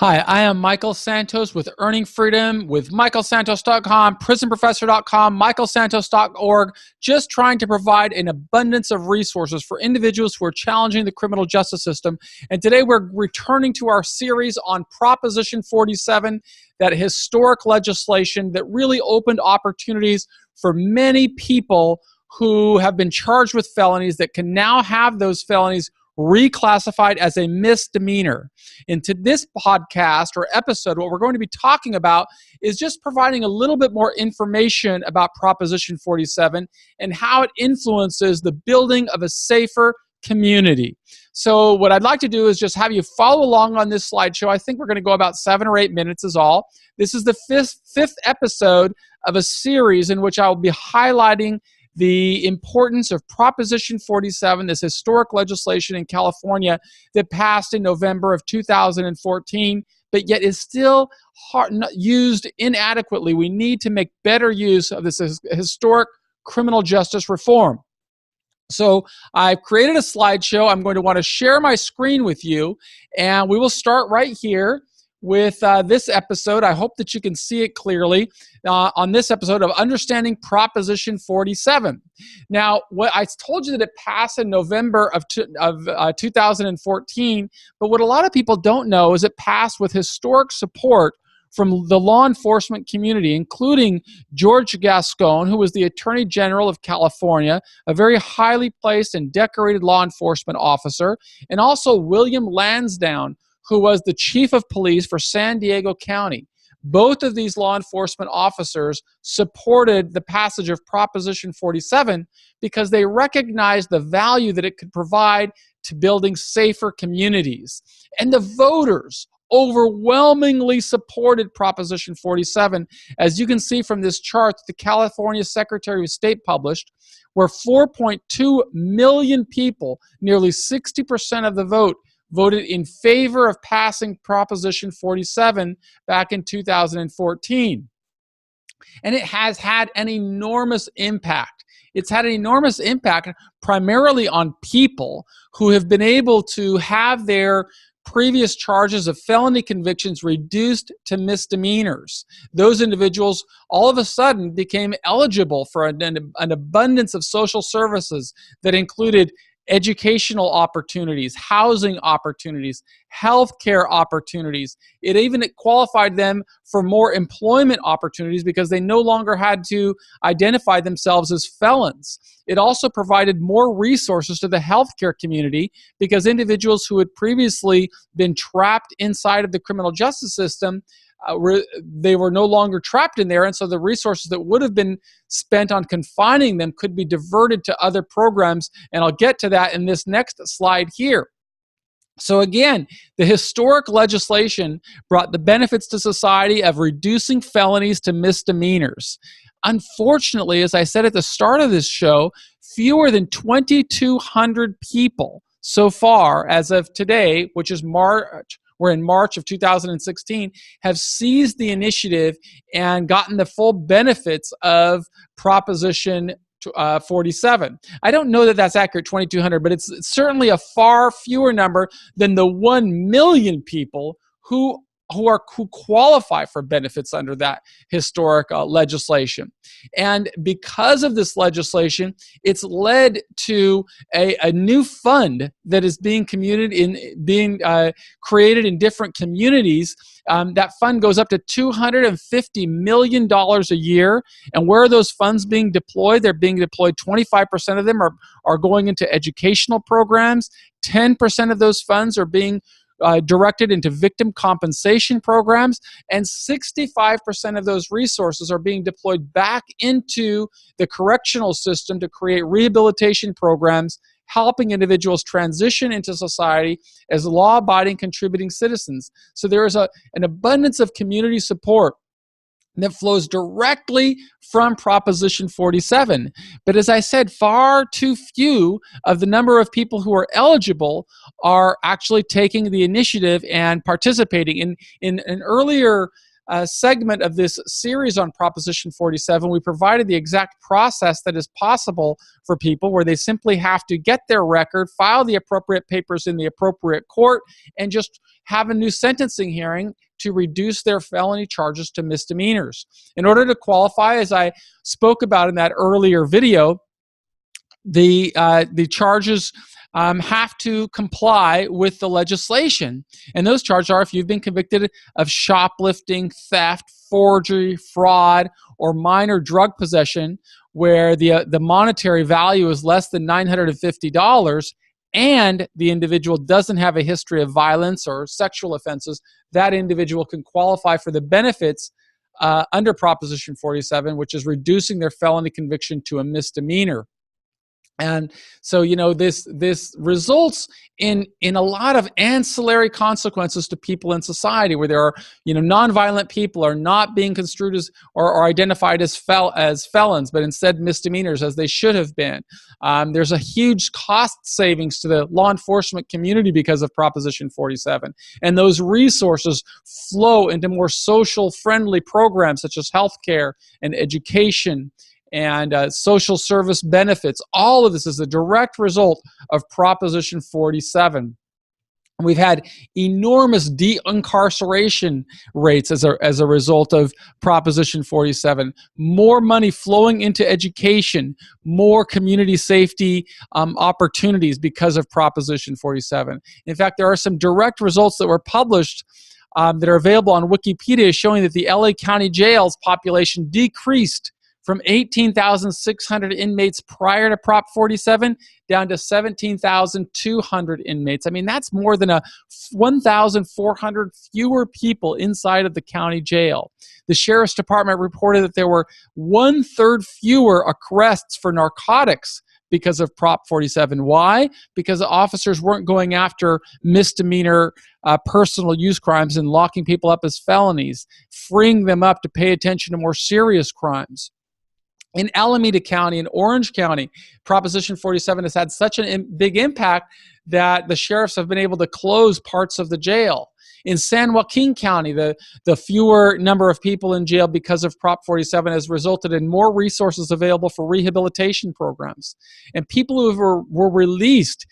Hi, I am Michael Santos with Earning Freedom with michaelsantos.com, prisonprofessor.com, michaelsantos.org, just trying to provide an abundance of resources for individuals who are challenging the criminal justice system. And today we're returning to our series on Proposition 47, that historic legislation that really opened opportunities for many people who have been charged with felonies that can now have those felonies reclassified as a misdemeanor. Into this podcast or episode, what we're going to be talking about is just providing a little bit more information about Proposition 47 and how it influences the building of a safer community. So what I'd like to do is just have you follow along on this slideshow. I think we're going to go about 7 or 8 minutes is all. This is the fifth episode of a series in which I will be highlighting the importance of Proposition 47, this historic legislation in California that passed in November of 2014, but yet is still used inadequately. We need to make better use of this historic criminal justice reform. So I've created a slideshow. I'm going to want to share my screen with you, and we will start right here with this episode. I hope that you can see it clearly on this episode of Understanding Proposition 47. Now, what I told you that it passed in November of 2014, but what a lot of people don't know is it passed with historic support from the law enforcement community, including George Gascon, who was the Attorney General of California, a very highly placed and decorated law enforcement officer, and also William Lansdowne, who was the chief of police for San Diego County. Both of these law enforcement officers supported the passage of Proposition 47 because they recognized the value that it could provide to building safer communities. And the voters overwhelmingly supported Proposition 47, as you can see from this chart that the California Secretary of State published, where 4.2 million people, nearly 60% of the vote, voted in favor of passing Proposition 47 back in 2014. And it has had an enormous impact. It's had an enormous impact primarily on people who have been able to have their previous charges of felony convictions reduced to misdemeanors. Those individuals all of a sudden became eligible for an abundance of social services that included educational opportunities, housing opportunities, healthcare opportunities. It even qualified them for more employment opportunities because they no longer had to identify themselves as felons. It also provided more resources to the healthcare community because individuals who had previously been trapped inside of the criminal justice system they were no longer trapped in there, and so the resources that would have been spent on confining them could be diverted to other programs, and I'll get to that in this next slide here. So again, the historic legislation brought the benefits to society of reducing felonies to misdemeanors. Unfortunately, as I said at the start of this show, fewer than 2,200 people so far as of today, which is March, we're in March of 2016, have seized the initiative and gotten the full benefits of Proposition 47. I don't know that that's accurate, 2,200, but it's certainly a far fewer number than the 1 million people who qualify for benefits under that historic legislation. And because of this legislation, it's led to a new fund that is being created in different communities. That fund goes up to $250 million a year. And where are those funds being deployed? They're being deployed, 25% of them are going into educational programs. 10% of those funds are being directed into victim compensation programs, and 65% of those resources are being deployed back into the correctional system to create rehabilitation programs, helping individuals transition into society as law-abiding, contributing citizens. So there is an abundance of community support that flows directly from Proposition 47. But as I said, far too few of the number of people who are eligible are actually taking the initiative and participating. In an earlier segment of this series on Proposition 47, we provided the exact process that is possible for people, where they simply have to get their record, file the appropriate papers in the appropriate court, and just have a new sentencing hearing to reduce their felony charges to misdemeanors. In order to qualify, as I spoke about in that earlier video, the charges have to comply with the legislation. And those charges are if you've been convicted of shoplifting, theft, forgery, fraud, or minor drug possession where the monetary value is less than $950, and the individual doesn't have a history of violence or sexual offenses, that individual can qualify for the benefits under Proposition 47, which is reducing their felony conviction to a misdemeanor. And so, this results in a lot of ancillary consequences to people in society, where there are, nonviolent people are not being construed as or identified as felons, but instead misdemeanors, as they should have been. There's a huge cost savings to the law enforcement community because of Proposition 47. And those resources flow into more social-friendly programs such as healthcare and education and social service benefits. All of this is a direct result of Proposition 47. We've had enormous de-incarceration rates as a result of Proposition 47. More money flowing into education, more community safety opportunities because of Proposition 47. In fact, there are some direct results that were published that are available on Wikipedia showing that the LA County Jail's population decreased from 18,600 inmates prior to Prop 47 down to 17,200 inmates. I mean, that's more than 1,400 fewer people inside of the county jail. The Sheriff's Department reported that there were 1/3 fewer arrests for narcotics because of Prop 47. Why? Because officers weren't going after misdemeanor personal use crimes and locking people up as felonies, freeing them up to pay attention to more serious crimes. In Alameda County and Orange County, Proposition 47 has had such a big impact that the sheriffs have been able to close parts of the jail. In San Joaquin County, the fewer number of people in jail because of Prop 47 has resulted in more resources available for rehabilitation programs. And people who were released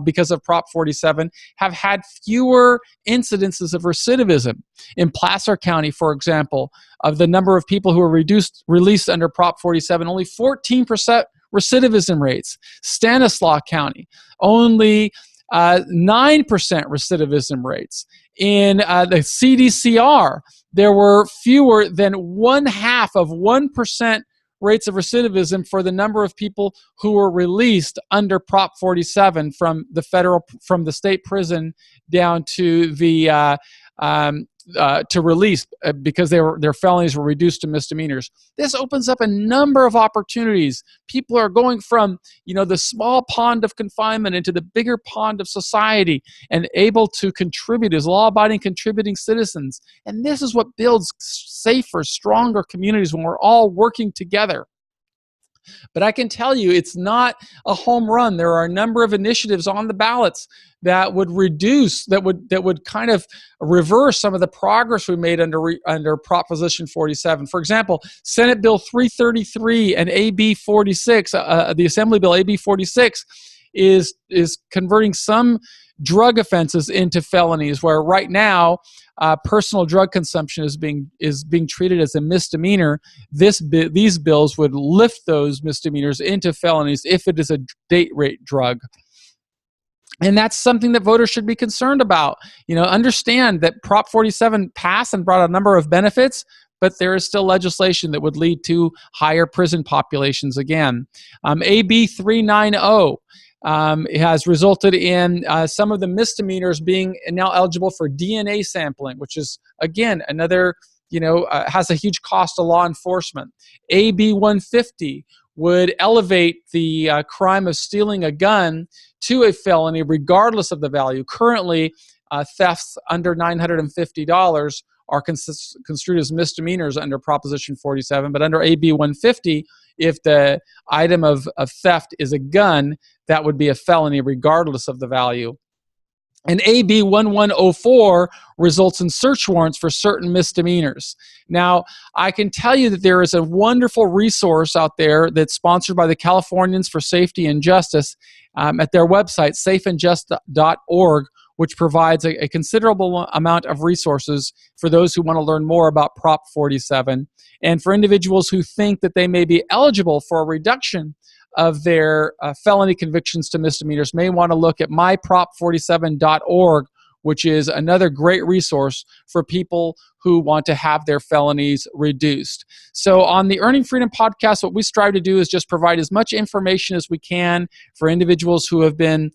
because of Prop 47 have had fewer incidences of recidivism. In Placer County, for example, of the number of people who were released under Prop 47, only 14% recidivism rates. Stanislaus County, only 9% recidivism rates. In the CDCR, there were fewer than 0.5% rates of recidivism for the number of people who were released under Prop 47 from the state prison down to the to release because their felonies were reduced to misdemeanors. This opens up a number of opportunities. People are going from the small pond of confinement into the bigger pond of society and able to contribute as law-abiding, contributing citizens. And this is what builds safer, stronger communities when we're all working together. But I can tell you it's not a home run. There are a number of initiatives on the ballots that would kind of reverse some of the progress we made under Proposition 47. For example, Senate Bill 333 and AB 46, the Assembly Bill AB 46, is converting some drug offenses into felonies, where right now personal drug consumption is being treated as a misdemeanor. These bills would lift those misdemeanors into felonies if it is a date rape drug. And that's something that voters should be concerned about. Understand that Prop 47 passed and brought a number of benefits, but there is still legislation that would lead to higher prison populations again. AB 390 has resulted in some of the misdemeanors being now eligible for DNA sampling, which is, again, another, has a huge cost to law enforcement. AB 150 would elevate the crime of stealing a gun to a felony regardless of the value. Currently, thefts under $950 are construed as misdemeanors under Proposition 47, but under AB 150, if the item of theft is a gun, that would be a felony regardless of the value. And AB 1104 results in search warrants for certain misdemeanors. Now, I can tell you that there is a wonderful resource out there that's sponsored by the Californians for Safety and Justice at their website, safeandjust.org, which provides a considerable amount of resources for those who want to learn more about Prop 47 and for individuals who think that they may be eligible for a reduction of their felony convictions to misdemeanors may want to look at myprop47.org, which is another great resource for people who want to have their felonies reduced. So on the Earning Freedom podcast, what we strive to do is just provide as much information as we can for individuals who have been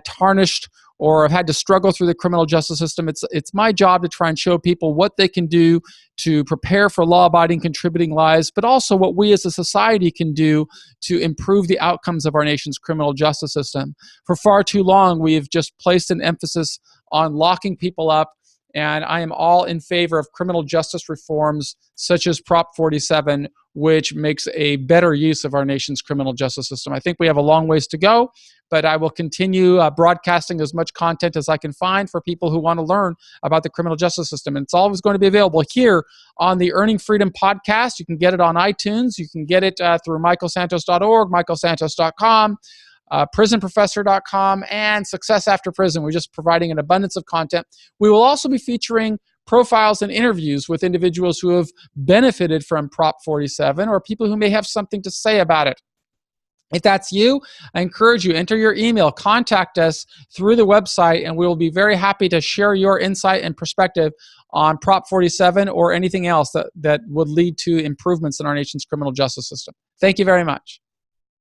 tarnished or have had to struggle through the criminal justice system. It's my job to try and show people what they can do to prepare for law-abiding, contributing lives, but also what we as a society can do to improve the outcomes of our nation's criminal justice system. For far too long, we have just placed an emphasis on locking people up, and I am all in favor of criminal justice reforms such as Prop 47, which makes a better use of our nation's criminal justice system. I think we have a long ways to go, but I will continue broadcasting as much content as I can find for people who want to learn about the criminal justice system. And it's always going to be available here on the Earning Freedom podcast. You can get it on iTunes. You can get it through michaelsantos.org, michaelsantos.com, prisonprofessor.com, and Success After Prison. We're just providing an abundance of content. We will also be featuring profiles and interviews with individuals who have benefited from Prop 47 or people who may have something to say about it. If that's you, I encourage you, enter your email, contact us through the website, and we will be very happy to share your insight and perspective on Prop 47 or anything else that would lead to improvements in our nation's criminal justice system. Thank you very much.